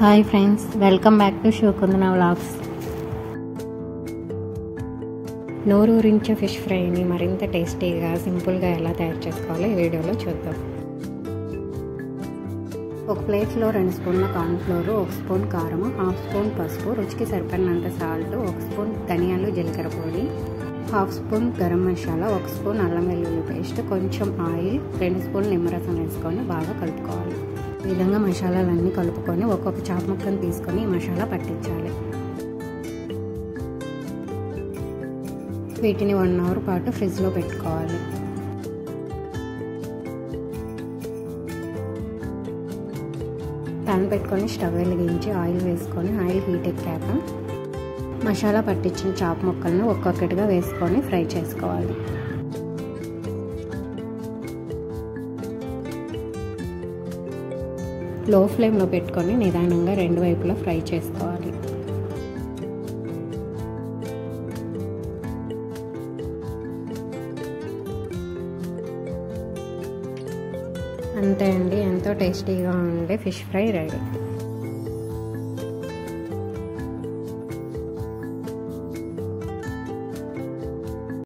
Hi friends, welcome back to Shivakundana vlogs. నోరూరించే fish ఫ్రైని మరింత టేస్టీగా సింపుల్గా ఎలా తయారు చేసుకోవాలో ఈ వీడియోలో చూద్దాం. ఒక ప్లేట్లో 2 స్పూన్ల కార్న్ఫ్లోర్, 1 స్పూన్ కారం, 1/2 స్పూన్ పసుపు, రుచికి సరిపడినంత సాల్ట్, 1 స్పూన్ ధనియాలు జీలకర్ర పొడి, 1/2 స్పూన్ గరం మసాలా, 1 స్పూన్ అల్లం వెల్లుల్లి పేస్ట్, కొంచెం ఆయిల్, 2 స్పూన్ల నిమ్మరసం వేసుకొని బాగా కలుపుకోవాలి. ఈ విధంగా మసాలాలన్నీ కలుపుకొని ఒక్కొక్క చాప ముక్కను తీసుకొని ఈ మసాలా పట్టించాలి. వీటిని 1 అవర్ పాటు ఫ్రిడ్జ్లో పెట్టుకోవాలి. ప్యాన్ పెట్టుకొని స్టవ్ వెలిగించి ఆయిల్ వేసుకొని ఆయిల్ హీట్ ఎక్కాక మసాలా పట్టించిన చాప ముక్కలను ఒక్కొక్కటిగా వేసుకొని ఫ్రై చేసుకోవాలి. లో ఫ్లేమ్లో పెట్టుకొని నిదానంగా 2 వైపులా ఫ్రై చేసుకోవాలి. అంతే అండి, ఎంతో టేస్టీగా ఉండే ఫిష్ ఫ్రై రెడీ.